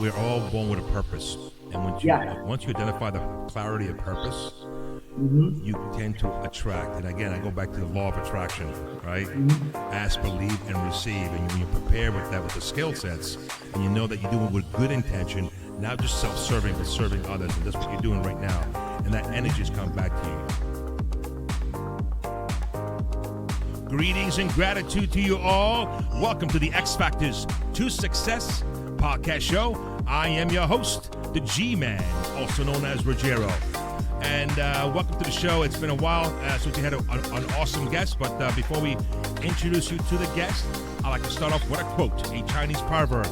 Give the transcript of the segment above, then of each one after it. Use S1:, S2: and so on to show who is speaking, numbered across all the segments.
S1: We're all born with a purpose, and
S2: Yeah.
S1: once you identify the clarity of purpose,
S2: hmm
S1: you tend to attract. And again, I go back to the law of attraction, right?
S2: hmm
S1: Ask, believe, and receive. And when you prepare with that, with the skill sets, and you know that you do it with good intention, not just self-serving, but serving others, and that's what you're doing right now. And that energy is coming back to you. Greetings and gratitude to you all. Welcome to the X Factors to Success podcast show. I am your host, the G-Man, also known as Rogero. And welcome to the show. It's been a while since we had an awesome guest, but before we introduce you to the guest, I'd like to start off with a quote, a Chinese proverb.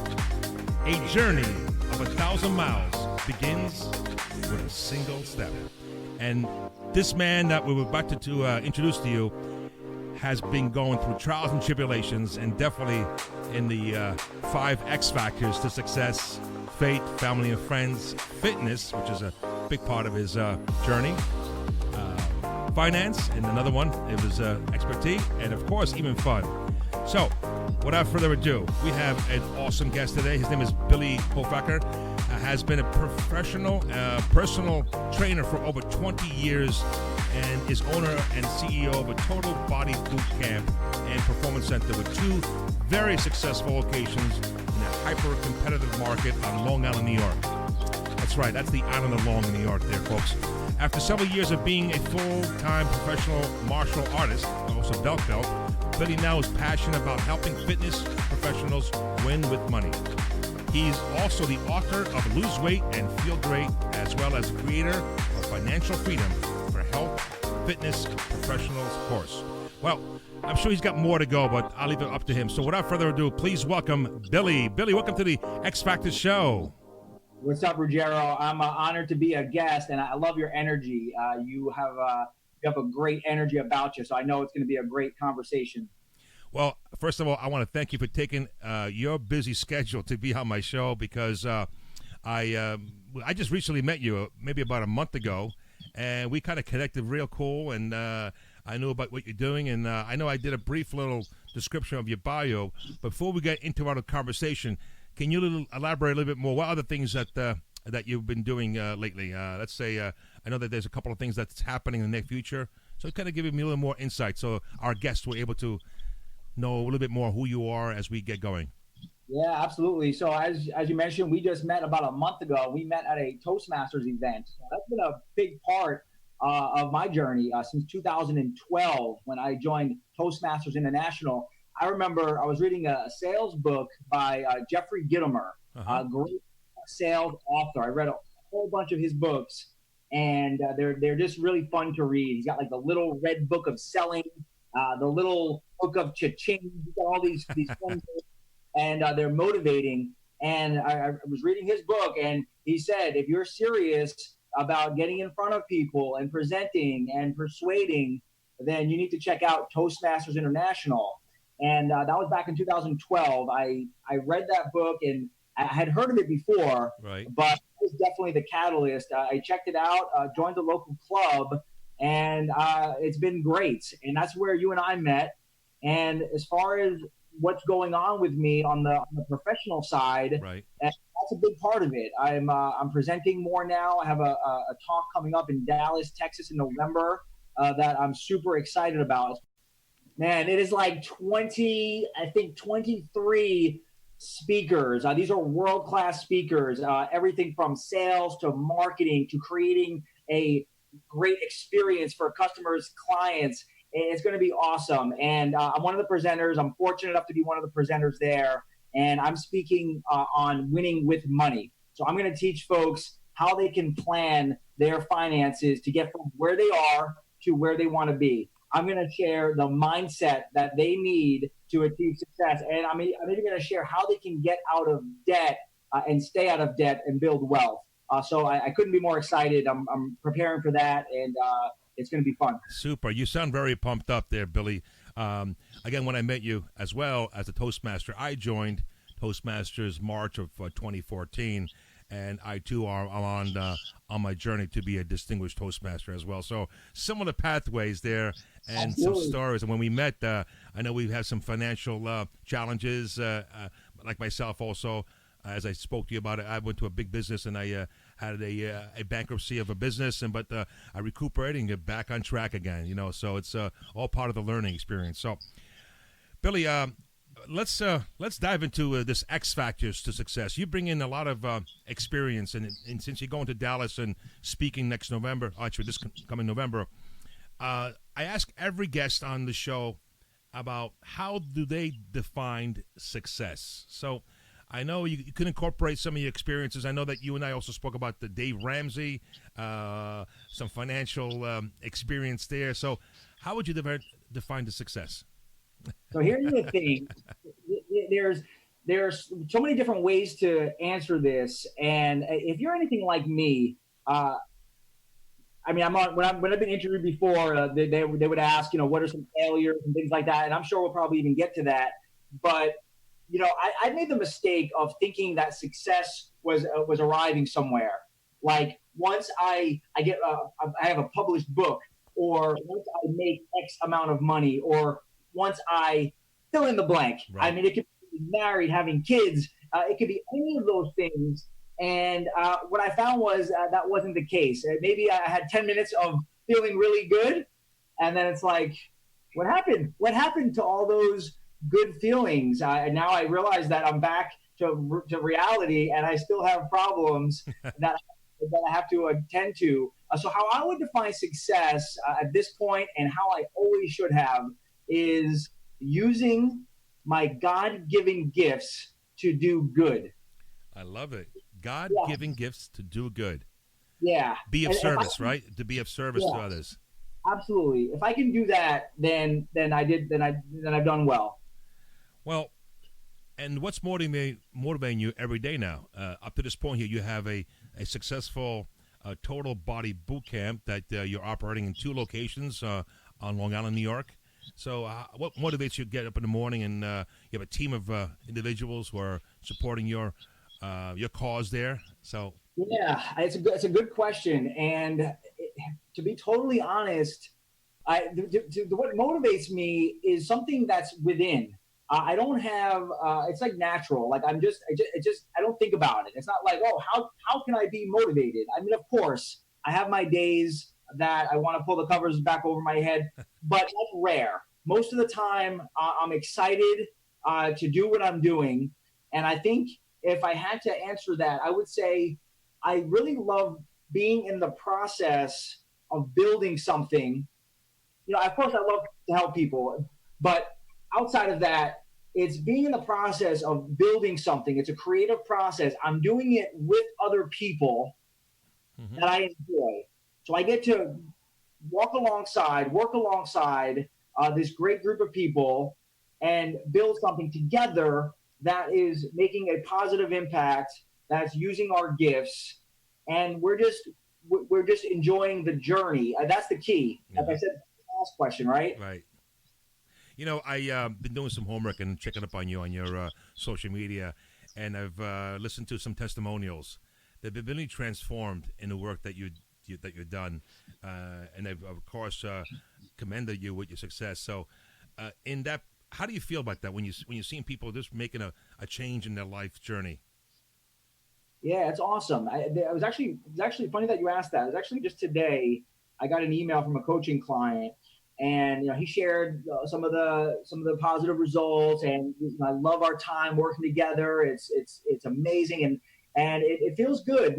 S1: A journey of 1,000 miles begins with a single step. And this man that we were about to introduce to you has been going through trials and tribulations, and definitely in the 5 X factors to success: faith, family and friends, fitness, which is a big part of his journey, finance, and another one, it was expertise, and of course, even fun. So, without further ado, we have an awesome guest today. His name is Billy Hofacker. Has been a professional personal trainer for over 20 years, and is owner and CEO of a Total Body Boot Camp and Performance Center with 2 very successful locations in a hyper-competitive market on Long Island, New York. That's right, that's the island of Long in New York there, folks. After several years of being a full-time professional martial artist, also belt, Billy now is passionate about helping fitness professionals win with money. He's also the author of Lose Weight and Feel Great, as well as creator of Financial Freedom for Health Fitness Professionals course. Well, I'm sure he's got more to go, but I'll leave it up to him. So without further ado, please welcome Billy. Billy, welcome to the X Factor show.
S2: What's up, Rogero? I'm honored to be a guest, and I love your energy. You have a great energy about you, so I know it's going to be a great conversation.
S1: Well, first of all, I want to thank you for taking your busy schedule to be on my show, because I just recently met you maybe about a month ago, and we kind of connected real cool, and I knew about what you're doing, and I know I did a brief little description of your bio. Before we get into our conversation, can you elaborate a little bit more? What other things that you've been doing lately? Let's say I know that there's a couple of things that's happening in the near future, so kind of give me a little more insight so our guests were able to know a little bit more who you are as we get going.
S2: Yeah, absolutely. So as you mentioned, we just met about a month ago. We met at a Toastmasters event. So that's been a big part of my journey since 2012 when I joined Toastmasters International. I remember I was reading a sales book by Jeffrey Gitomer, a great sales author. I read a whole bunch of his books, and they're just really fun to read. He's got like the little red book of selling, the little book of cha-ching. He's got all these fun books, and they're motivating. And I was reading his book, and he said, if you're serious about getting in front of people and presenting and persuading, then you need to check out Toastmasters International. And that was back in 2012. I read that book, and I had heard of it before,
S1: Right.
S2: but it was definitely the catalyst. I checked it out, joined the local club, and it's been great. And that's where you and I met. And as far as what's going on with me on the professional side,
S1: Right.
S2: that's a big part of it. I'm presenting more now. I have a talk coming up in Dallas, Texas in November that I'm super excited about. Man, it is like 23 speakers. These are world-class speakers. Everything from sales to marketing to creating a great experience for customers, clients. It's going to be awesome. And I'm one of the presenters. I'm fortunate enough to be one of the presenters there. And I'm speaking on winning with money. So I'm going to teach folks how they can plan their finances to get from where they are to where they want to be. I'm going to share the mindset that they need to achieve success. And I'm even going to share how they can get out of debt and stay out of debt and build wealth. So I couldn't be more excited. I'm preparing for that, and it's going to be fun.
S1: Super. You sound very pumped up there, Billy. Again, when I met you as well as a Toastmaster, I joined Toastmasters March of 2014. And I too are on my journey to be a distinguished Toastmaster as well. So similar pathways there, and
S2: Absolutely.
S1: some stories. And when we met, I know we've had some financial challenges, like myself also. As I spoke to you about it, I went to a big business and I had a bankruptcy of a business, but I recuperated and get back on track again. So it's all part of the learning experience. So, Billy, let's dive into this X factors to success. You bring in a lot of experience, and since you're going to Dallas and speaking next November, actually this coming November, I ask every guest on the show about how do they define success. So I know you can incorporate some of your experiences. I know that you and I also spoke about the Dave Ramsey, some financial experience there. So how would you define the success?
S2: So here's the thing. There's so many different ways to answer this, and if you're anything like me, I mean, when I've been interviewed before, they would ask, what are some failures and things like that, and I'm sure we'll probably even get to that. But I made the mistake of thinking that success was arriving somewhere. Like once I have a published book, or once I make X amount of money, or once I fill in the blank. Right. I mean, it could be married, having kids. It could be any of those things. And what I found was that wasn't the case. Maybe I had 10 minutes of feeling really good. And then it's like, what happened? What happened to all those good feelings? Now I realize that I'm back to reality, and I still have problems that I have to attend to. So how I would define success at this point, and how I always should have, is using my God-given gifts to do good.
S1: I love it. God-given gifts to do good.
S2: Yeah.
S1: Be of service, right? To be of service to others.
S2: Absolutely. If I can do that, then I've done well.
S1: Well, and what's motivating you every day now? Up to this point here, you have a successful total body boot camp that you're operating in 2 locations on Long Island, New York. So what motivates you to get up in the morning, and you have a team of individuals who are supporting your cause there? So
S2: yeah, it's a good question, and to be totally honest, what motivates me is something that's within. I don't have. It's like natural. Like I don't think about it. It's not like, oh, how can I be motivated? I mean, of course, I have my days that I want to pull the covers back over my head, but that's rare. Most of the time, I'm excited to do what I'm doing, and I think if I had to answer that, I would say I really love being in the process of building something. Of course, I love to help people, but outside of that, it's being in the process of building something. It's a creative process. I'm doing it with other people that I enjoy. So I get to work alongside this great group of people and build something together that is making a positive impact, that's using our gifts, and we're just enjoying the journey. That's the key. Yeah. Like I said, last question, right?
S1: Right. I've been doing some homework and checking up on you on your social media, and I've listened to some testimonials. They've been really transformed in the work that you've done, and they've of course commended you with your success. So, in that, how do you feel about that when you're seeing people just making a change in their life journey?
S2: Yeah, it's awesome. It was actually funny that you asked that. It was actually just today I got an email from a coaching client, and he shared some of the positive results, and I love our time working together. It's amazing, and it feels good.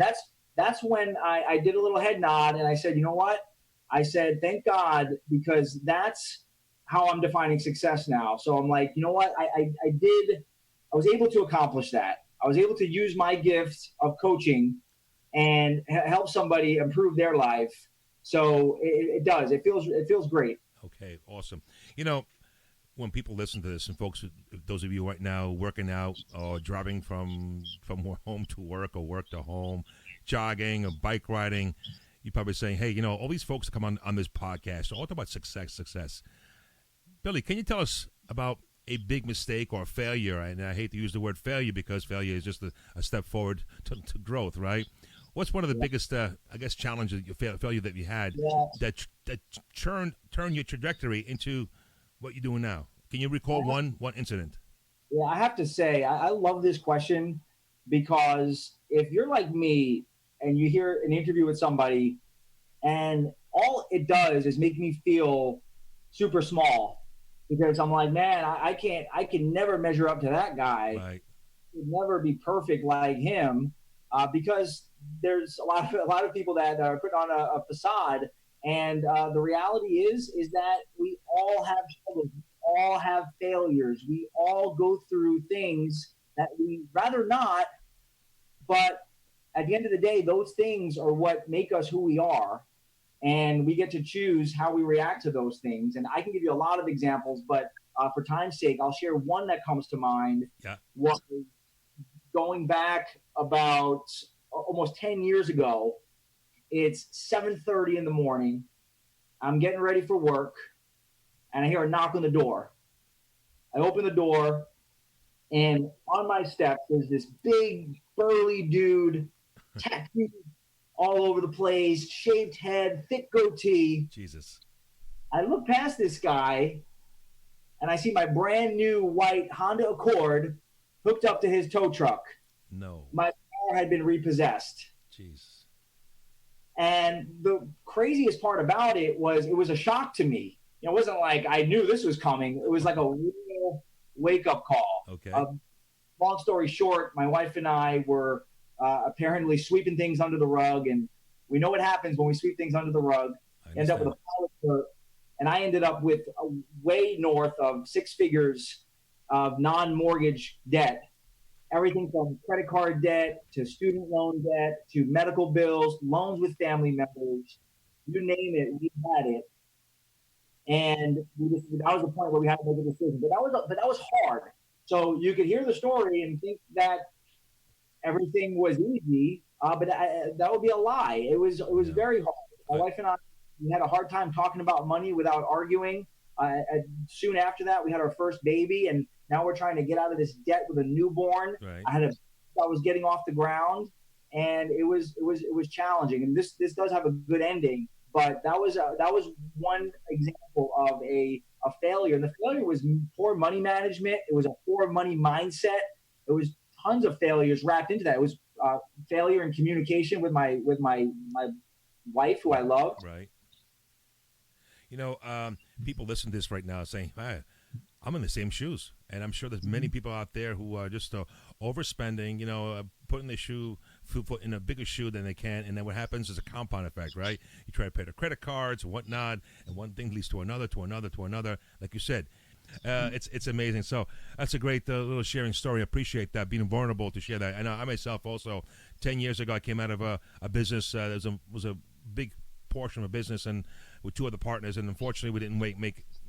S2: That's when I did a little head nod, and I said, you know what? I said, thank God, because that's how I'm defining success now. So I'm like, you know what? I was able to accomplish that. I was able to use my gift of coaching and help somebody improve their life. So it does. It feels great.
S1: Okay, awesome. When people listen to this, and folks, those of you right now working out or driving from home to work or work to home, jogging or bike riding, you're probably saying, hey, all these folks come on this podcast, all about success. Billy, can you tell us about a big mistake or failure? And I hate to use the word failure because failure is just a step forward to growth, right? What's one of the biggest, challenges, failure that you had that turned your trajectory into what you're doing now? Can you recall one incident?
S2: Yeah, I have to say, I love this question because if you're like me and you hear an interview with somebody and all it does is make me feel super small because I'm like, man, I can never measure up to that guy.
S1: Right.
S2: Could never be perfect like him because there's a lot of people that are putting on a facade, and the reality is that we all have struggles, we all have failures, we all go through things that we rather not, but at the end of the day, those things are what make us who we are, and we get to choose how we react to those things. And I can give you a lot of examples, but for time's sake, I'll share one that comes to mind.
S1: Yeah.
S2: Was going back about almost 10 years ago. It's 7:30 in the morning. I'm getting ready for work, and I hear a knock on the door. I open the door, and on my steps, there's this big, burly dude, tattooed all over the place, shaved head, thick goatee.
S1: Jesus.
S2: I look past this guy, and I see my brand new white Honda Accord hooked up to his tow truck.
S1: No.
S2: My car had been repossessed.
S1: Jeez.
S2: And the craziest part about it was a shock to me. It wasn't like I knew this was coming. It was like a real wake-up call.
S1: Okay.
S2: Long story short, my wife and I were apparently sweeping things under the rug, and we know what happens when we sweep things under the rug. End up with a pile of dirt, and I ended up with way north of 6 figures of non-mortgage debt. Everything from credit card debt to student loan debt to medical bills, loans with family members, you name it, we had it. And that was the point where we had to make a decision. But that was hard. So you could hear the story and think that everything was easy, but that would be a lie. It was very hard. My wife and I, we had a hard time talking about money without arguing. Soon after that, we had our first baby, and now we're trying to get out of this debt with a newborn.
S1: Right.
S2: I was getting off the ground, and it was challenging. And this does have a good ending, but that was one example of a failure. And the failure was poor money management. It was a poor money mindset. It was tons of failures wrapped into that. It was failure in communication with my wife, who I loved.
S1: Right. People listen to this right now saying, "Hi, I'm in the same shoes," and I'm sure there's many people out there who are just overspending. Putting their foot in a bigger shoe than they can, and then what happens is a compound effect, right? You try to pay the credit cards and whatnot, and one thing leads to another, like you said. It's amazing. So that's a great little sharing story. I appreciate that, being vulnerable to share that. And I myself also, 10 years ago, I came out of a business that was a big portion of a business, and with 2 other partners, and unfortunately we didn't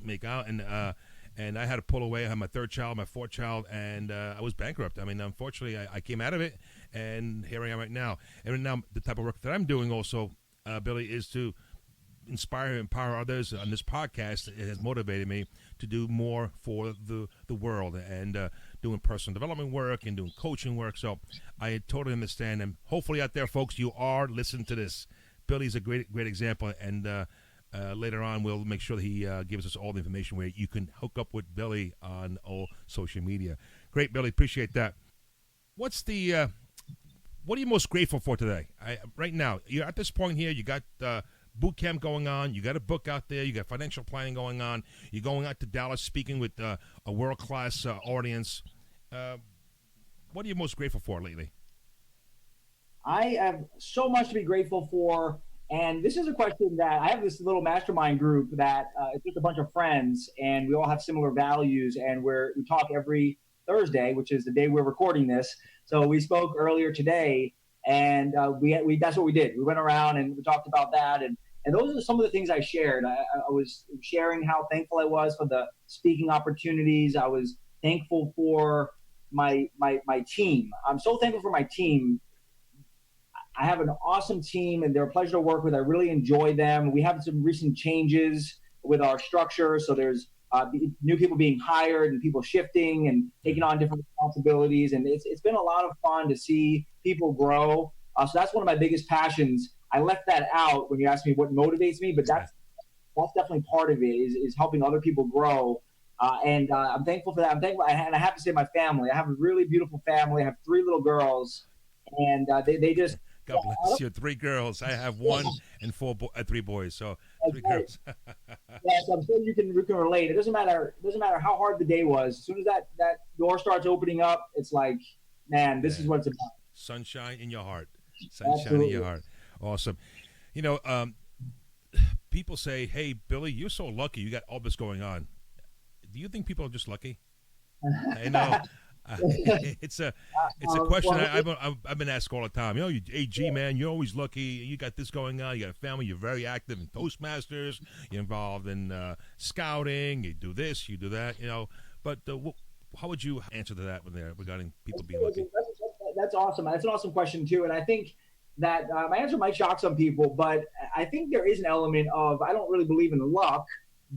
S1: make out, and I had to pull away. I had my 3rd child, my 4th child, and I was bankrupt. I mean, unfortunately, I came out of it, and here I am right now. And right now, the type of work that I'm doing also, Billy, is to inspire and empower others. On this podcast, it has motivated me to do more for the world, and doing personal development work and doing coaching work. So I totally understand, and hopefully out there, folks, you are listening to this. Billy's a great example, and later on we'll make sure that he gives us all the information where you can hook up with Billy on all social media. Great, Billy, appreciate that. What are you most grateful for today? Right now, you're at this point here. You got boot camp going on. You got a book out there. You got financial planning going on. You're going out to Dallas speaking with a world-class audience. What are you most grateful for lately?
S2: I have so much to be grateful for. And this is a question that I have this little mastermind group that it's just a bunch of friends, and we all have similar values, and we talk every Thursday, which is the day we're recording this. So we spoke earlier today, and we that's what we did. We went around and we talked about that, and those are some of the things I shared. I was sharing how thankful I was for the speaking opportunities. I was thankful for my team. I'm so thankful for my team. I have an awesome team, and they're a pleasure to work with. I really enjoy them. We have some recent changes with our structure, so there's new people being hired and people shifting and taking on different responsibilities, and it's been a lot of fun to see people grow. So that's one of my biggest passions. I left that out when you asked me what motivates me, but that's definitely part of it is helping other people grow. I'm thankful for that. I'm thankful, and I have to say, my family. I have a really beautiful family. I have three little girls, and they just.
S1: God bless you. Three girls. I have one and three boys. So three
S2: Right.
S1: girls.
S2: Yes, I'm sure you can relate. It doesn't matter. It doesn't matter how hard the day was. As soon as that door starts opening up, it's like, man, this
S1: Yeah.
S2: is what it's about.
S1: Sunshine in your heart. Sunshine in your
S2: Absolutely.
S1: heart. Awesome. You know, people say, "Hey, Billy, you're so lucky. You got all this going on." Do you think people are just lucky? I know. Uh, it's a it's a question
S2: Well,
S1: I've been asked all the time. You know, AG man, you're always lucky. You got this going on. You got a family. You're very active in Toastmasters. You're involved in scouting. You do this. You do that. You know, but how would you answer to that when they're regarding people being lucky?
S2: that's awesome. That's an awesome question too, and I think that my answer might shock some people, but I think there is an element of I don't really believe in luck,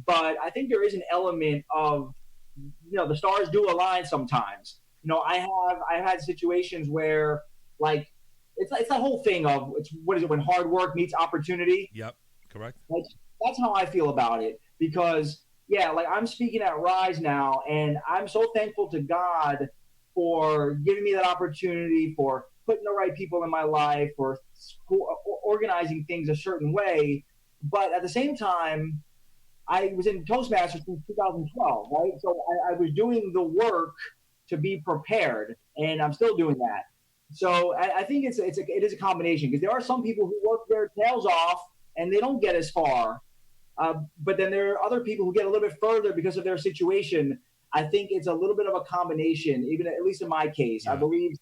S2: but I think there is an element of the stars do align sometimes. I've had situations where like it's that whole thing of it's what is it when hard work meets opportunity.
S1: Yep, correct.
S2: Like, that's how I feel about it because yeah, like I'm speaking at Rise now, and I'm so thankful to God for giving me that opportunity, for putting the right people in my life, for organizing things a certain way. But at the same time, I was in Toastmasters since 2012, right? So I was doing the work to be prepared, and I'm still doing that. So I think it is a combination because there are some people who work their tails off and they don't get as far, but then there are other people who get a little bit further because of their situation. I think it's a little bit of a combination, even at least in my case. I
S1: Yeah.
S2: believe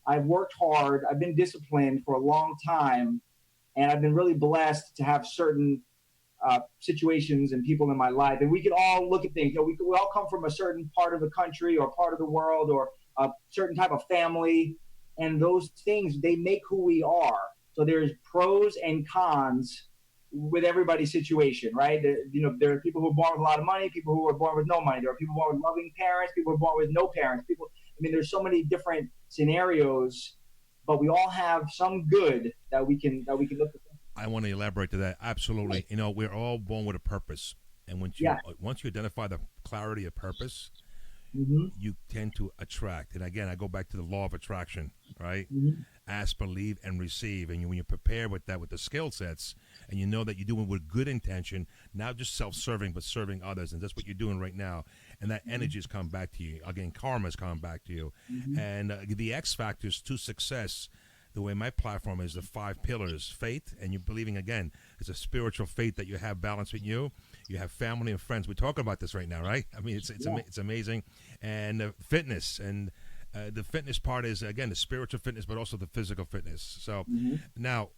S2: I've worked hard, I've been disciplined for a long time, and I've been really blessed to have certain situations and people in my life. And we can all look at things. We all come from a certain part of the country or part of the world or a certain type of family. And those things, they make who we are. So there's pros and cons with everybody's situation, right? There are people who are born with a lot of money, people who are born with no money. There are people born with loving parents, people who are born with no parents. There's so many different scenarios, but we all have some good that we can look at.
S1: I want to elaborate to that. Absolutely. You know, we're all born with a purpose, and
S2: Yeah.
S1: once you identify the clarity of purpose,
S2: Mm-hmm.
S1: you tend to attract. And again, I go back to the law of attraction, right?
S2: Mm-hmm.
S1: Ask, believe, and receive. And when you prepare with that, with the skill sets, and you know that you're doing with good intention, not just self-serving, but serving others, and that's what you're doing right now. And that energy is coming back to you. Again, karma is coming back to you.
S2: Mm-hmm.
S1: And the X factors to success. The way my platform is the 5 pillars: faith, and you're believing again. It's a spiritual faith that you have balance with you. You have family and friends. We're talking about this right now, right? I mean, it's amazing, and fitness, and the fitness part is again the spiritual fitness, but also the physical fitness. So
S2: Mm-hmm.
S1: now,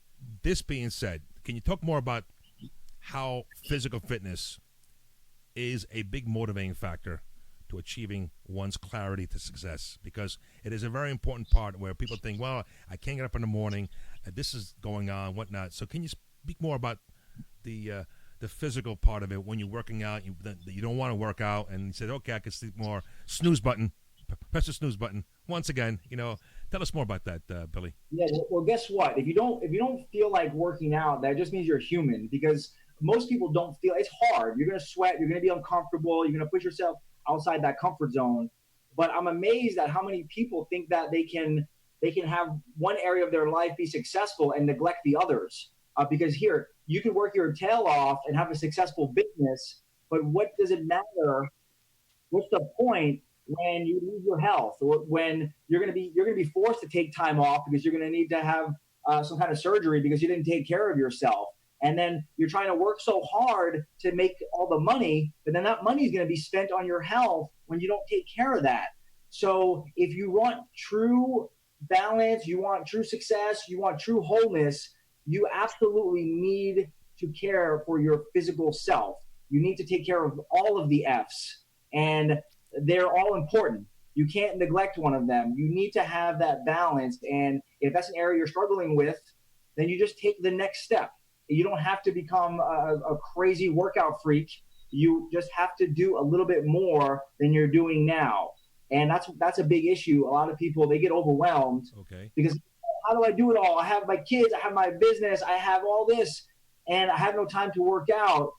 S1: this being said, can you talk more about how physical fitness is a big motivating factor to achieving one's clarity to success, because it is a very important part where people think, well, I can't get up in the morning, this is going on, whatnot. So can you speak more about the physical part of it when you're working out, you don't want to work out, and you said, okay, I can sleep more, snooze button, press the snooze button once again, tell us more about that, Billy.
S2: Yeah. Well, guess what? If you don't feel like working out, that just means you're human because most people don't feel it's hard. You're gonna sweat. You're gonna be uncomfortable. You're gonna push yourself outside that comfort zone. But I'm amazed at how many people think that they can have one area of their life be successful and neglect the others. Because here you can work your tail off and have a successful business, but what does it matter? What's the point when you lose your health or when you're going to be forced to take time off because you're going to need to have some kind of surgery because you didn't take care of yourself, and then you're trying to work so hard to make all the money, but then that money is going to be spent on your health when you don't take care of that. So if you want true balance, you want true success, you want true wholeness, you absolutely need to care for your physical self. You need to take care of all of the F's, and they're all important. You can't neglect one of them. You need to have that balance. And if that's an area you're struggling with, then you just take the next step. You don't have to become a crazy workout freak. You just have to do a little bit more than you're doing now. And that's a big issue. A lot of people, they get overwhelmed
S1: Okay.
S2: because how do I do it all? I have my kids, I have my business, I have all this, and I have no time to work out.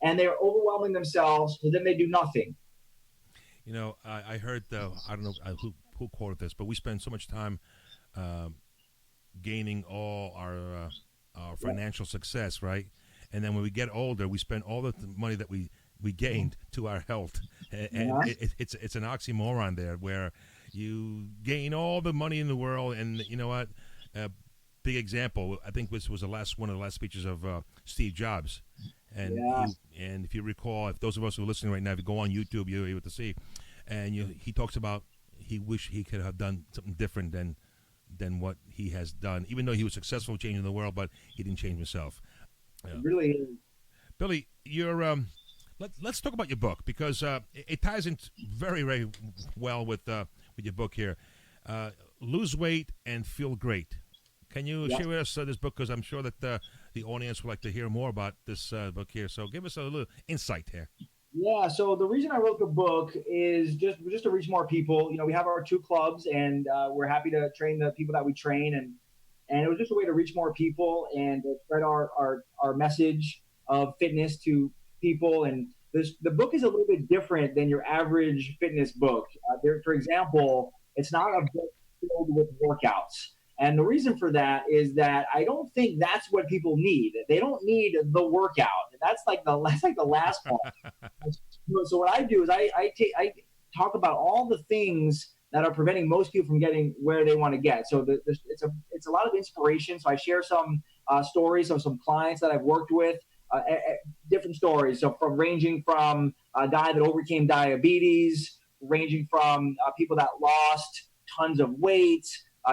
S2: And they're overwhelming themselves, so then they do nothing.
S1: I heard I don't know who quoted this, but we spend so much time uh, gaining all our
S2: Yeah.
S1: financial success, right? And then when we get older, we spend all the money that we gained to our health, and
S2: Yeah.
S1: it's an oxymoron there where you gain all the money in the world, and you know what? Big example. I think this was the last one of the last speeches of Steve Jobs, and
S2: Yeah.
S1: and if you recall, if those of us who are listening right now, if you go on YouTube, you're able to see, and he talks about he wish he could have done something different than what he has done, even though he was successful changing the world, but he didn't change himself.
S2: It
S1: Yeah.
S2: really is.
S1: Billy, you're let's talk about your book because it ties in very very well with your book here. Lose weight and feel great. Can you
S2: Yeah.
S1: share with us this book? Because I'm sure that the audience would like to hear more about this book here. So give us a little insight here.
S2: Yeah, so the reason I wrote the book is just to reach more people. We have our two clubs, and we're happy to train the people that we train, and it was just a way to reach more people and to spread our message of fitness to people. And the book is a little bit different than your average fitness book. For example, it's not a book filled with workouts. And the reason for that is that I don't think that's what people need. They don't need the workout. That's like the last part. So what I do is I talk about all the things that are preventing most people from getting where they want to get. So it's a lot of inspiration. So I share some stories of some clients that I've worked with, different stories. So ranging from a guy that overcame diabetes, ranging from people that lost tons of weight,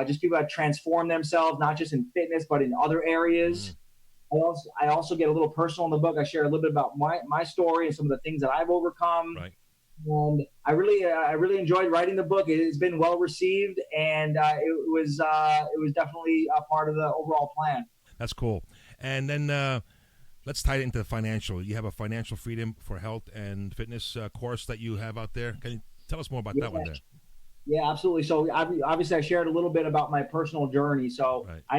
S2: just people that transform themselves, not just in fitness but in other areas.
S1: Mm,
S2: I also get a little personal in the book. I share a little bit about my story and some of the things that I've overcome.
S1: right.
S2: And I really enjoyed writing the book. It's been well received, and it was definitely a part of the overall plan.
S1: That's cool. And then let's tie it into financial. You have a financial freedom for health and fitness course that you have out there. Can you tell us more about
S2: Yeah,
S1: that one there?
S2: yeah, absolutely. So obviously, I shared a little bit about my personal journey. So
S1: Right.
S2: I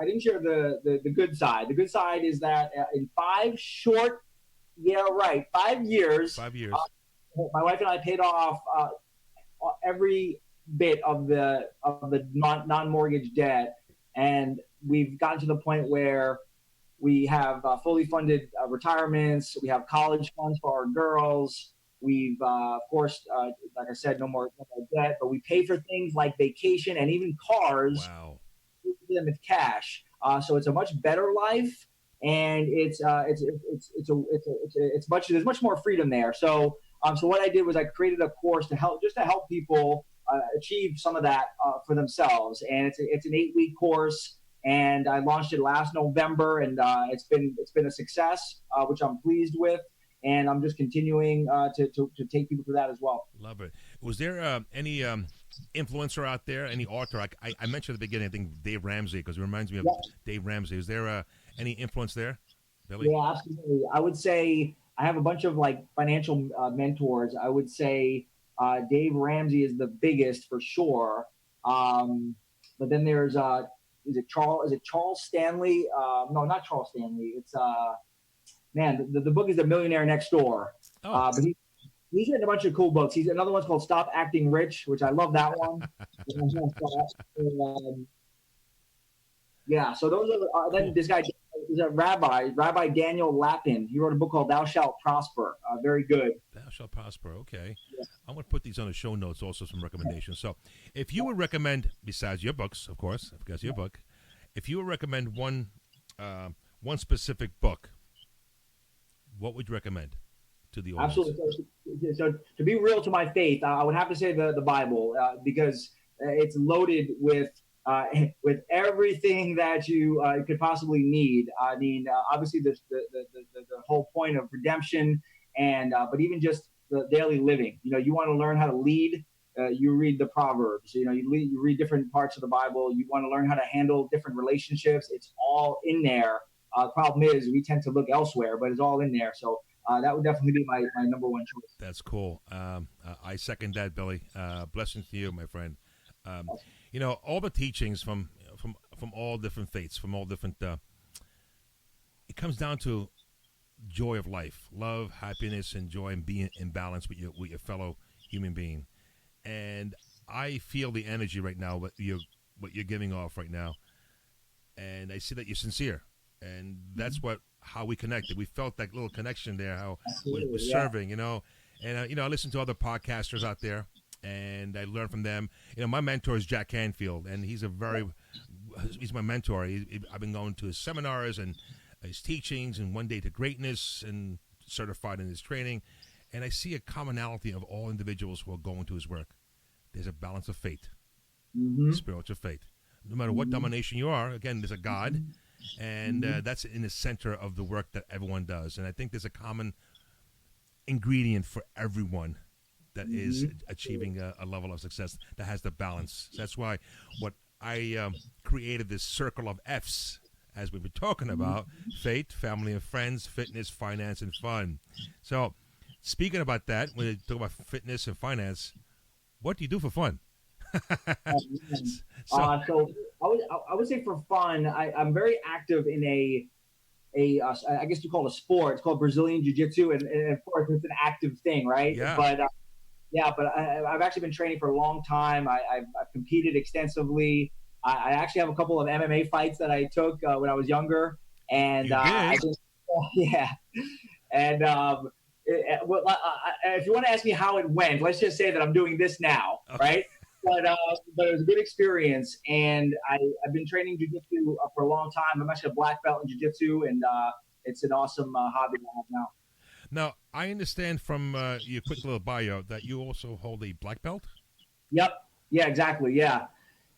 S2: didn't share the good side. The good side is that in 5 years,
S1: 5 years.
S2: my wife and I paid off every bit of the non-mortgage debt, and we've gotten to the point where we have fully funded retirements. We have college funds for our girls. We've, of course, like I said, no more debt, but we pay for things like vacation and even cars
S1: Wow.
S2: with them with cash. So it's a much better life, and it's much more freedom there. So what I did was I created a course to help people achieve some of that for themselves, and it's an 8-week course. And I launched it last November, and it's been a success, which I'm pleased with. And I'm just continuing to take people through that as well.
S1: Love it. Was there any influencer out there, any author? I mentioned at the beginning, I think Dave Ramsey, because it reminds me of
S2: Yeah,
S1: Dave Ramsey. Is there any influence there, Billy?
S2: yeah, absolutely. I would say I have a bunch of like financial mentors. I would say Dave Ramsey is the biggest for sure. But then there's Charles Stanley? No, not Charles Stanley. It's man. The book is The Millionaire Next Door.
S1: Oh,
S2: He's written a bunch of cool books. He's another one's called Stop Acting Rich, which I love that one. Yeah, so those are then
S1: cool.
S2: this guy is a Rabbi Daniel Lapin. He wrote a book called Thou Shalt Prosper. Very good.
S1: Thou shalt prosper. Okay. I'm going to put these on the show notes, also some recommendations. So if you would recommend, besides your books, of course, because your book, if you would recommend one specific book, what would you recommend to the audience?
S2: Absolutely. So to be real to my faith, I would have to say the Bible because it's loaded with everything that you could possibly need. I mean, obviously the whole point of redemption, and but even just the daily living. You want to learn how to lead. You read the Proverbs. You read different parts of the Bible. You want to learn how to handle different relationships. It's all in there. The problem is we tend to look elsewhere, but it's all in there. So that would definitely be my number one choice.
S1: That's cool. I second that, Billy. Blessings to you, my friend. Um, all the teachings from all different faiths, from all different. It comes down to joy of life, love, happiness, and joy, and being in balance with your fellow human being, and I feel the energy right now. What you're giving off right now, and I see that you're sincere, and that's what how we connected. We felt that little connection there. How we're
S2: Absolutely, yeah.
S1: serving, and I listen to other podcasters out there, and I learn from them. My mentor is Jack Canfield, and he's my mentor. I've been going to his seminars and his teachings, and One Day to Greatness, and certified in his training. And I see a commonality of all individuals who are going to his work. There's a balance of faith,
S2: Mm-hmm.
S1: spiritual faith. No matter what domination you are, again, there's a God, and that's in the center of the work that everyone does. And I think there's a common ingredient for everyone that is achieving a level of success that has the balance. So that's why what I created this circle of F's, as we've been talking about: faith, family and friends, fitness, finance, and fun. So speaking about that, when you talk about fitness and finance, what do you do for fun?
S2: So I would say for fun, I'm very active in I guess you call it a sport. It's called Brazilian Jiu-Jitsu, and of course it's an active thing, right?
S1: Yeah.
S2: But I've actually been training for a long time. I've competed extensively. I actually have a couple of MMA fights that I took when I was younger, and
S1: You did?
S2: yeah. And if you want to ask me how it went, let's just say that I'm doing this now,
S1: Okay.
S2: right? But it was a good experience, and I've been training jiu-jitsu for a long time. I'm actually a black belt in jiu-jitsu, and it's an awesome hobby that I have now.
S1: Now, I understand from your quick little bio that you also hold a black belt.
S2: Yep. Yeah, exactly. Yeah.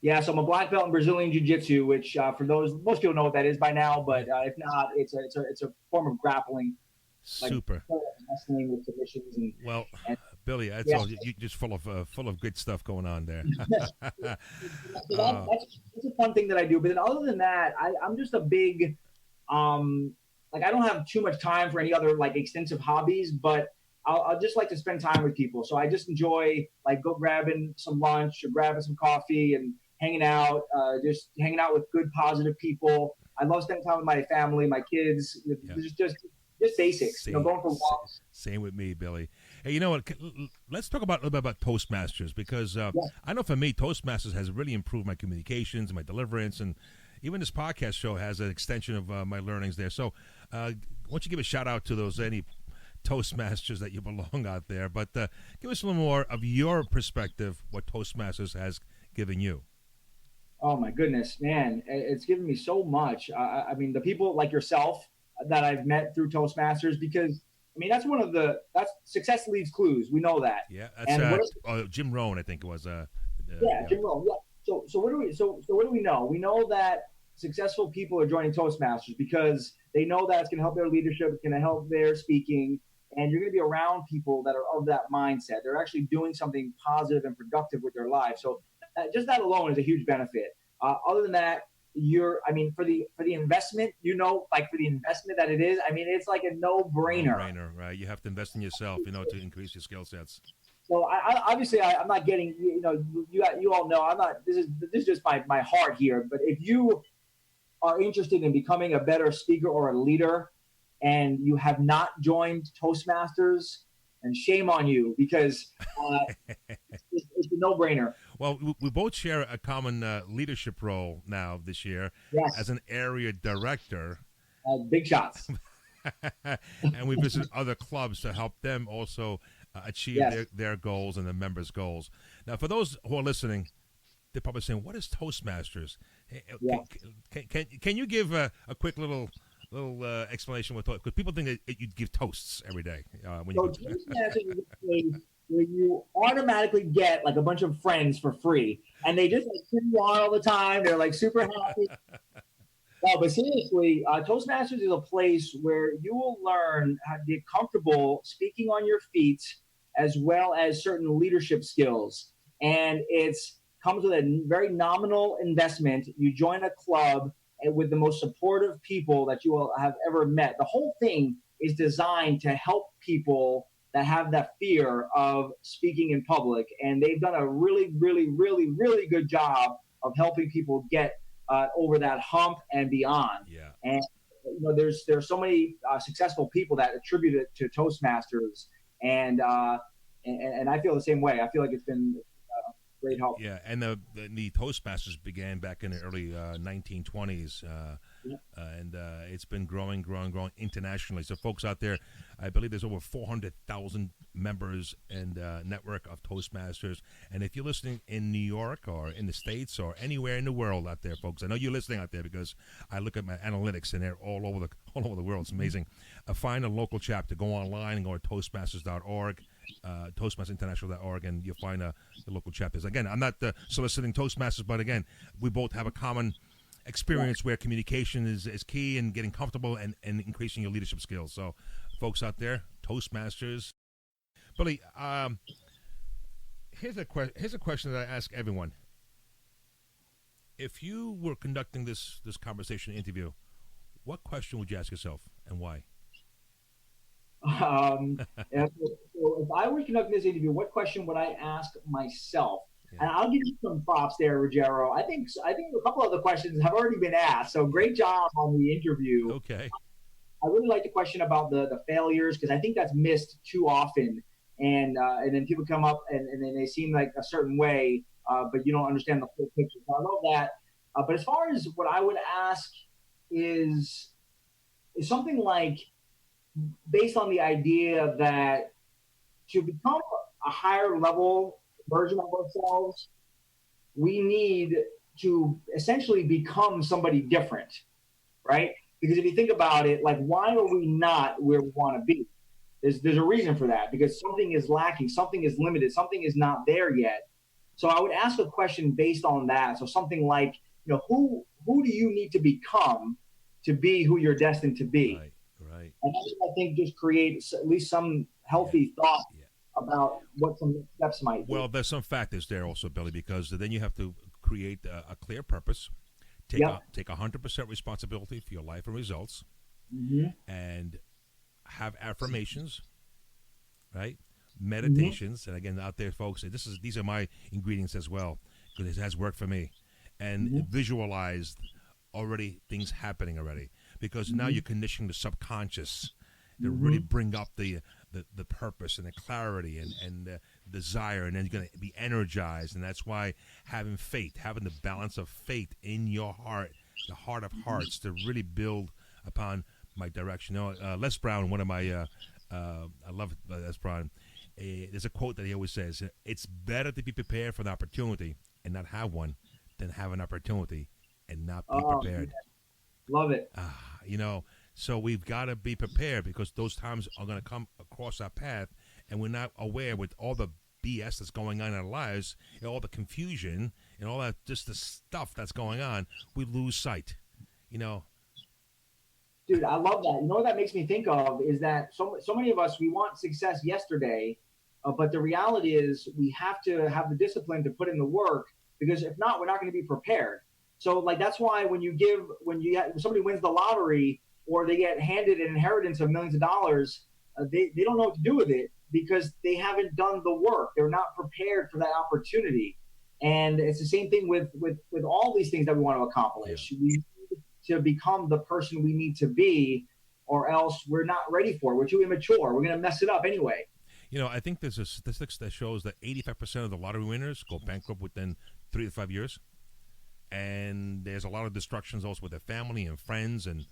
S2: Yeah. So I'm a black belt in Brazilian Jiu-Jitsu, which for most people know what that is by now, but if not, it's a form of grappling, like
S1: Super.
S2: wrestling with submissions
S1: Well,
S2: and
S1: Billy, that's
S2: yeah.
S1: all. You're just full of good stuff going on there.
S2: So that's a fun thing that I do. But then other than that, I'm just a big, like I don't have too much time for any other like extensive hobbies, but I'll just like to spend time with people. So I just enjoy like go grabbing some lunch or grabbing some coffee and just hanging out with good, positive people. I love spending time with my family, my kids,
S1: Yeah.
S2: just basics,
S1: Same,
S2: going for walks.
S1: same with me, Billy. Hey, you know what? Let's talk about a little bit about Toastmasters, because I know for me, Toastmasters has really improved my communications, my deliverance, and even this podcast show has an extension of my learnings there. So, why don't you give a shout out to any Toastmasters that you belong out there? But give us a little more of your perspective, what Toastmasters has given you.
S2: Oh my goodness, man, it's given me so much. I mean, the people like yourself that I've met through Toastmasters, because I mean that's success leaves clues. We know that.
S1: Yeah,
S2: And
S1: that's Jim Rohn, I think it was.
S2: yeah, Jim Rome. Yeah. So what do we know? We know that successful people are joining Toastmasters because they know that it's going to help their leadership, it's going to help their speaking, and you're going to be around people that are of that mindset. They're actually doing something positive and productive with their lives. So just that alone is a huge benefit. Other than that, for the investment, like for the investment that it is, I mean, it's like a no-brainer.
S1: No-brainer, right? You have to invest in yourself, to increase your skill sets.
S2: So I'm not getting, you all know, I'm not, this is just my heart here. But if you are interested in becoming a better speaker or a leader and you have not joined Toastmasters, and shame on you, because it's a no-brainer.
S1: Well, we both share a common leadership role now this year.
S2: Yes.
S1: As an area director.
S2: Big shots.
S1: And we visit other clubs to help them also achieve their goals and the members' goals. Now, for those who are listening, they're probably saying, what is Toastmasters? Can you give a quick little explanation with, because people think that you give toasts every day when you go to
S2: Toastmasters is a place where you automatically get like a bunch of friends for free, and they just like cheer you on all the time. They're like super happy. No, but seriously, Toastmasters is a place where you will learn how to get comfortable speaking on your feet, as well as certain leadership skills. And it's comes with a very nominal investment. You join a club with the most supportive people that you will have ever met. The whole thing is designed to help people that have that fear of speaking in public. And they've done a really, really, really, really good job of helping people get over that hump and beyond.
S1: Yeah.
S2: And there's so many successful people that attribute it to Toastmasters. And And I feel the same way. I feel like it's been great help.
S1: Yeah, and the Toastmasters began back in the early 1920s,
S2: Yeah.
S1: and it's been growing internationally. So, folks out there, I believe there's over 400,000 members and network of Toastmasters. And if you're listening in New York or in the States or anywhere in the world out there, folks, I know you're listening out there because I look at my analytics and they're all over the world. It's amazing. Find a local chapter. Go online and go to Toastmasters.org. Toastmasterinternational.org, and you'll find the local chapters. Again, I'm not soliciting Toastmasters, but again, we both have a common experience where communication is key and getting comfortable and increasing your leadership skills. So, folks out there, Toastmasters. Billy, here's a question that I ask everyone. If you were conducting this conversation interview, what question would you ask yourself and why?
S2: And so if I were conducting this interview, what question would I ask myself? Yeah. And I'll give you some props there, Ruggiero. I think a couple of the questions have already been asked. So great job on the interview.
S1: Okay.
S2: I really like the question about the failures, because I think that's missed too often. And then people come up and then they seem like a certain way, but you don't understand the full picture. So I love that. But as far as what I would ask is something like, based on the idea that to become a higher level version of ourselves, we need to essentially become somebody different, right? Because if you think about it, like, why are we not where we want to be? There's a reason for that, because something is lacking, something is limited, something is not there yet. So I would ask a question based on that. So something like, who do you need to become to be who you're destined to be?
S1: Right.
S2: And I think just create at least some healthy thought about what some next steps might be.
S1: Well, there's some factors there also, Billy, because then you have to create a clear purpose, take 100% responsibility for your life and results, and have affirmations, right? Meditations, and again, out there, folks, these are my ingredients as well, because it has worked for me, and visualize already things happening already. Because now you're conditioning the subconscious to really bring up the purpose and the clarity and the desire, and then you're going to be energized. And that's why having faith, having the balance of faith in your heart, the heart of hearts, to really build upon my direction. Les Brown, one of my, I love Les Brown. There's a quote that he always says, "It's better to be prepared for an opportunity and not have one than have an opportunity and not be prepared."
S2: Love it.
S1: So we've got to be prepared, because those times are going to come across our path, and we're not aware with all the BS that's going on in our lives, and all the confusion and all that, just the stuff that's going on. We lose sight.
S2: Dude, I love that. You know what that makes me think of is that so many of us, we want success yesterday, but the reality is we have to have the discipline to put in the work, because if not, we're not going to be prepared. So, like, that's why when somebody wins the lottery or they get handed an inheritance of millions of dollars, they don't know what to do with it, because they haven't done the work. They're not prepared for that opportunity. And it's the same thing with all these things that we want to accomplish. We need to become the person we need to be, or else we're not ready for it. We're too immature. We're going to mess it up anyway.
S1: I think there's a statistics that shows that 85% of the lottery winners go bankrupt within 3 to 5 years. And there's a lot of destructions also with their family and friends and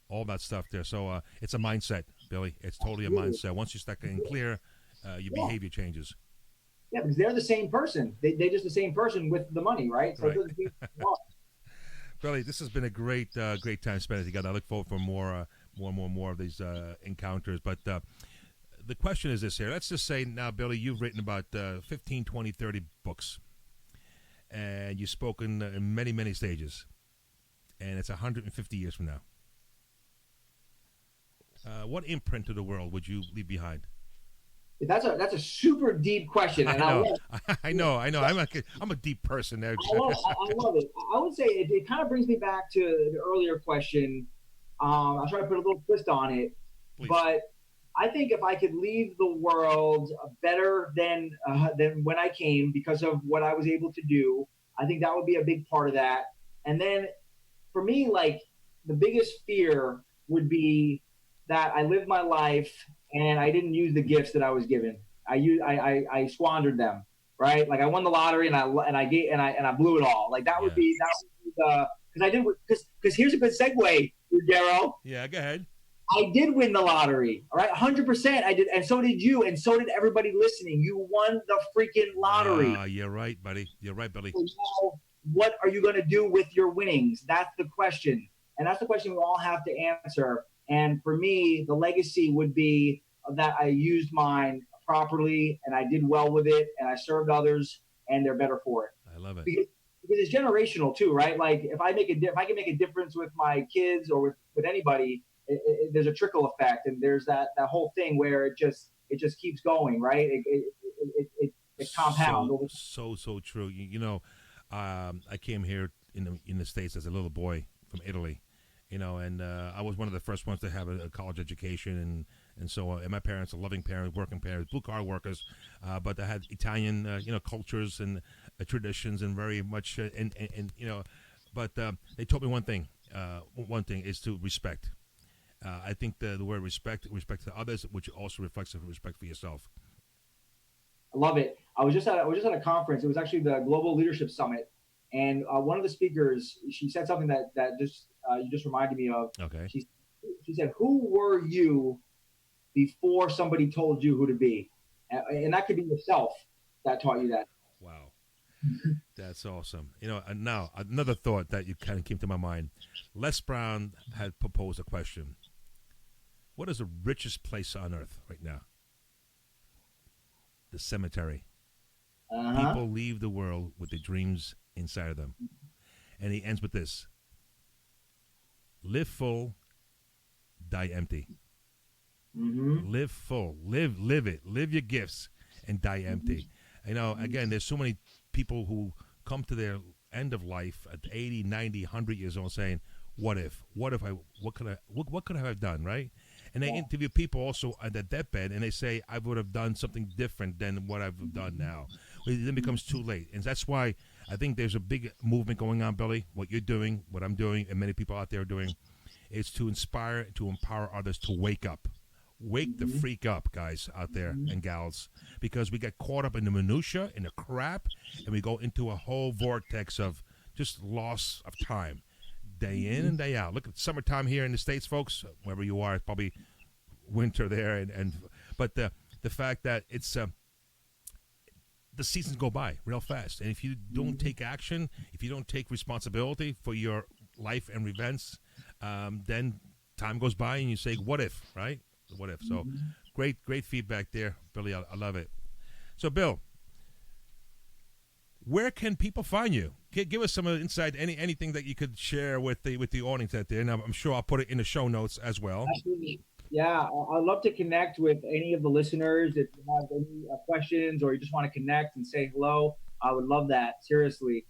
S1: all that stuff there. So it's a mindset, Billy. It's totally a mindset. Once you start getting clear, your behavior changes.
S2: Yeah, because they're the same person. They're just the same person with the money, right? So
S1: right.
S2: It doesn't mean
S1: Billy, this has been a great time spent together. I look forward for more of these encounters. But the question is this here. Let's just say now, Billy, you've written about 15, 20, 30 books. And you've spoken in many, many stages. And it's 150 years from now. What imprint to the world would you leave behind?
S2: That's a super deep question. And
S1: I know. I'm a deep person there.
S2: I love it. I would say it kind of brings me back to the earlier question. I'll try to put a little twist on it.
S1: Please.
S2: But I think if I could leave the world better than when I came, because of what I was able to do, I think that would be a big part of that. And then for me, like, the biggest fear would be that I lived my life and I didn't use the gifts that I was given. I squandered them, right? Like I won the lottery and I blew it all. Like that would be the because I did because here's a good segue, Daryl.
S1: Yeah, go ahead.
S2: I did win the lottery, all right, 100%. I did, and so did you, and so did everybody listening. You won the freaking lottery.
S1: You're right, buddy. You're right, Billy.
S2: So now, what are you going to do with your winnings? That's the question, and that's the question we all have to answer. And for me, the legacy would be that I used mine properly, and I did well with it, and I served others, and they're better for it.
S1: I love it.
S2: Because it's generational too, right? Like if I can make a difference with my kids or with anybody. There's a trickle effect, and there's that whole thing where it just keeps going, right? It compounds.
S1: So true. I came here in the States as a little boy from Italy, and I was one of the first ones to have a college education, and so and my parents are loving parents, working parents, blue collar workers, but they had Italian cultures and traditions and very much but they taught me one thing. One thing is to respect. I think the word respect to others, which also reflects respect for yourself.
S2: I love it. I was just at a conference. It was actually the Global Leadership Summit, and one of the speakers, she said something that just you just reminded me of.
S1: Okay.
S2: She said, "Who were you before somebody told you who to be?" And that could be yourself that taught you that.
S1: Wow. That's awesome. And now another thought that you kind of came to my mind. Les Brown had proposed a question. What is the richest place on earth right now? The cemetery. People leave the world with their dreams inside of them. And he ends with this. Live full, die empty.
S2: Mm-hmm.
S1: Live full. Live it. Live your gifts and die empty. Again, there's so many people who come to their end of life at 80, 90, 100 years old saying, what could I have done, right? And they interview people also at their deathbed, and they say, I would have done something different than what I've done now. It then becomes too late. And that's why I think there's a big movement going on, Billy. What you're doing, what I'm doing, and many people out there are doing, is to inspire, to empower others to wake up. Wake the freak up, guys out there and gals, because we get caught up in the minutia, in the crap, and we go into a whole vortex of just loss of time. Day in and day out. Look at summertime here in the States, folks. Wherever you are, it's probably winter there, but the fact that it's the seasons go by real fast, and if you don't take action, if you don't take responsibility for your life and events, then time goes by and you say, "What if?" Right? What if? So, great feedback there, Billy. I love it. So, Bill, where can people find you? Give us some insight, anything that you could share with the audience out there. Now, I'm sure I'll put it in the show notes as well.
S2: Absolutely. Yeah, I'd love to connect with any of the listeners. If you have any questions or you just want to connect and say hello, I would love that, seriously.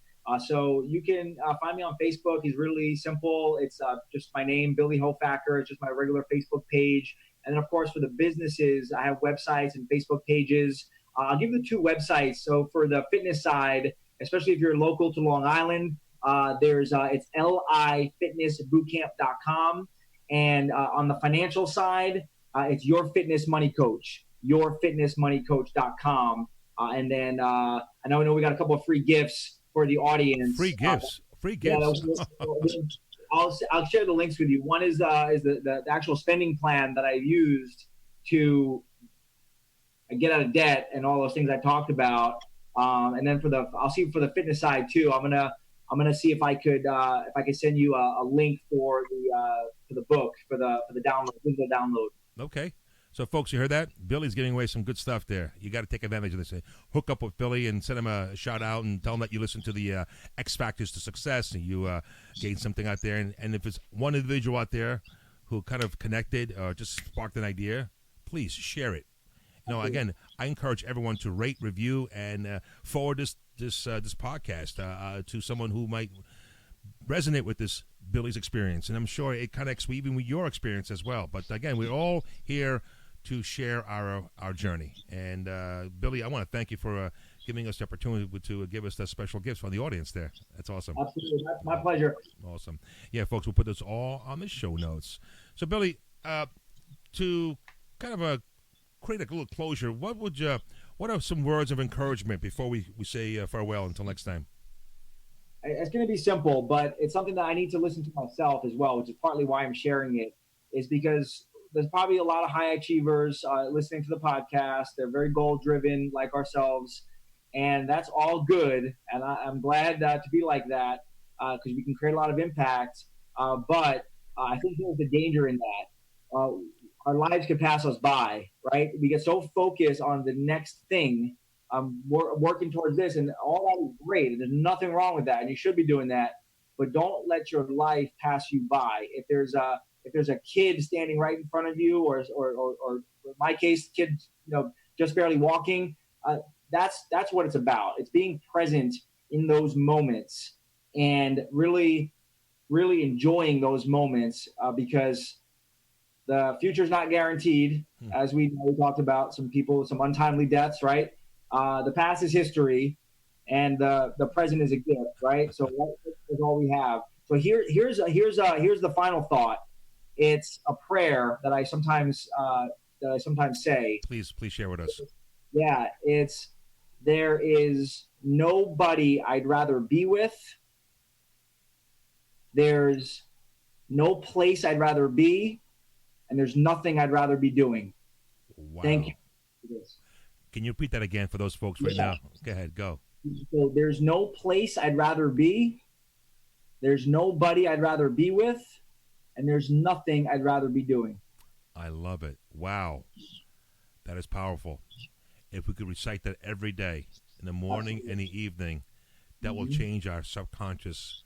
S2: So you can find me on Facebook. It's really simple. It's just my name, Billy Hofacker. It's just my regular Facebook page. And then, of course, for the businesses, I have websites and Facebook pages. I'll give you the two websites. So for the fitness side, especially if you're local to Long Island, it's lifitnessbootcamp.com. And on the financial side, it's Your Fitness Money Coach, yourfitnessmoneycoach.com. And then I know we got a couple of free gifts for the audience.
S1: Free gifts.
S2: Yeah, I'll share the links with you. One is the actual spending plan that I've used to get out of debt and all those things I talked about. And then I'll see for the fitness side too. I'm gonna see if I could send you a link for the book for the download, digital download.
S1: Okay. So, folks, you heard that? Billy's giving away some good stuff there. You got to take advantage of this. Hook up with Billy and send him a shout out and tell him that you listen to the X Factors to Success and you gain something out there. And if it's one individual out there who kind of connected or just sparked an idea, please share it. Again, I encourage everyone to rate, review, and forward this podcast to someone who might resonate with this Billy's experience. And I'm sure it connects even with your experience as well. But again, we're all here to share our journey. And Billy, I want to thank you for giving us the opportunity to give us that special gifts for the audience there. That's awesome.
S2: Absolutely. My pleasure.
S1: Awesome. Yeah, folks, we'll put this all on the show notes. So, Billy, to kind of create a little closure, what are some words of encouragement before we say farewell until next time?
S2: It's going to be simple, but it's something that I need to listen to myself as well, which is partly why I'm sharing it, is because there's probably a lot of high achievers listening to the podcast. They're very goal driven like ourselves, and that's all good. And I'm glad to be like that because we can create a lot of impact. But I think there's a danger in that. Our lives could pass us by, right? We get so focused on the next thing, working towards this, and all that is great. And there's nothing wrong with that, and you should be doing that. But don't let your life pass you by. If there's a kid standing right in front of you, or in my case, kid, just barely walking, that's what it's about. It's being present in those moments and really, really enjoying those moments because the future is not guaranteed. As we talked about, some untimely deaths, right? The past is history, and the present is a gift, right? So that's all we have. So here's the final thought. It's a prayer that I sometimes say.
S1: Please share with us.
S2: Yeah, there is nobody I'd rather be with. There's no place I'd rather be, and there's nothing I'd rather be doing.
S1: Wow.
S2: Thank you.
S1: Can you repeat that again for those folks right now? Go ahead, go.
S2: So there's no place I'd rather be. There's nobody I'd rather be with, and there's nothing I'd rather be doing.
S1: I love it. Wow. That is powerful. If we could recite that every day, in the morning and the evening, that will change our subconscious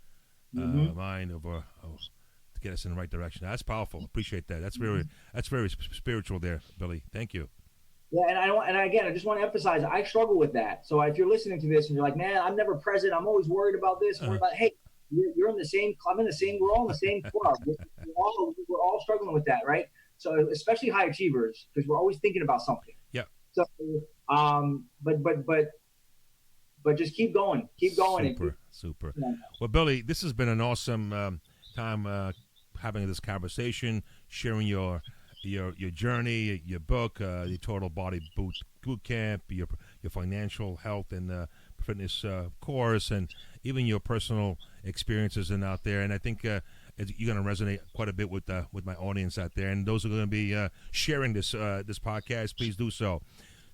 S1: mind to get us in the right direction. That's powerful. Appreciate that. That's very spiritual there, Billy. Thank you.
S2: Yeah, and I just want to emphasize, I struggle with that. So if you're listening to this and you're like, man, I'm never present, I'm always worried about this, hey, you're in the same, we're all in the same club. We're all struggling with that, right? So especially high achievers, because we're always thinking about something.
S1: Yeah.
S2: So, but just keep going.
S1: Super. Well, Billy, this has been an awesome time having this conversation, sharing your journey, your book, your Total Body Boot Camp, your financial health and fitness course, and even your personal experiences and out there. And I think you're going to resonate quite a bit with my audience out there. And those who are going to be sharing this podcast, please do so.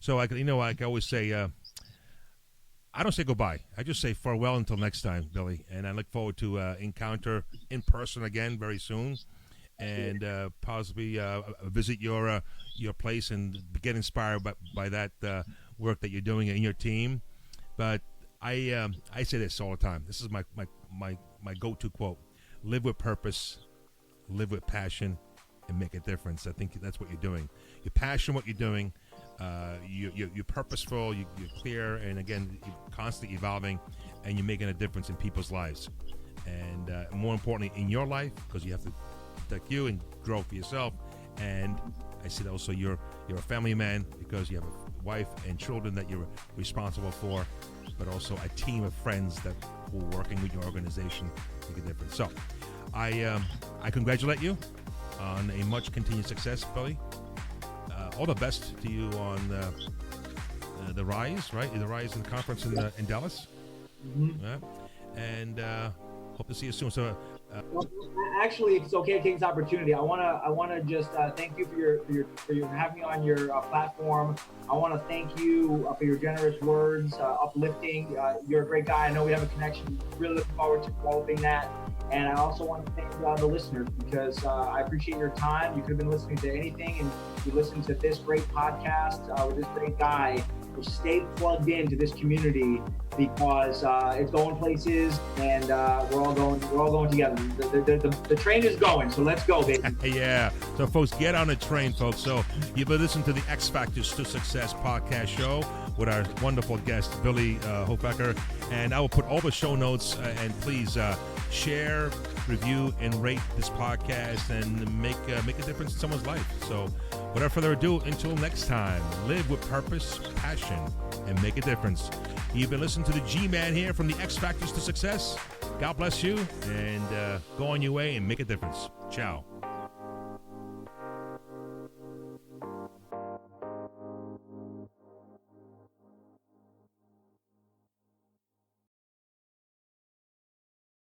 S1: So I always say, I don't say goodbye. I just say farewell until next time, Billy. And I look forward to encounter in person again very soon, and possibly visit your place and get inspired by that work that you're doing in your team. But I say this all the time. This is my go-to quote: live with purpose, live with passion, and make a difference. I think that's what you're doing. You're passionate what you're doing. You're purposeful. You're clear, and again, you're constantly evolving, and you're making a difference in people's lives. And more importantly, in your life, because you have to protect you and grow for yourself. And I said also you're a family man because you have a wife and children that you're responsible for, but also a team of friends who are working with your organization to make a difference. So I congratulate you on a much continued success, Billy. All the best to you on the Rise, right? The Rise in the conference in Dallas. Yeah. And hope to see you soon. So
S2: actually, if it's okay to take this opportunity, I wanna just thank you for your having me on your platform. I want to thank you for your generous words, uplifting. You're a great guy. I know we have a connection. Really looking forward to developing that. And I also want to thank the listeners because I appreciate your time. You could have been listening to anything, and you listened to this great podcast with this great guy. So stay plugged into this community because it's going places, and we're all going together. The train is going, so let's go, baby.
S1: Yeah. So, folks, get on the train, folks. So you've been listening to the X Factors to Success podcast show with our wonderful guest, Billy Hofacker. And I will put all the show notes, and please share, review, and rate this podcast and make a difference in someone's life. So without further ado, until next time, live with purpose, passion, and make a difference. You've been listening to the G-Man here from the X Factors to Success. God bless you, and go on your way and make a difference. Ciao.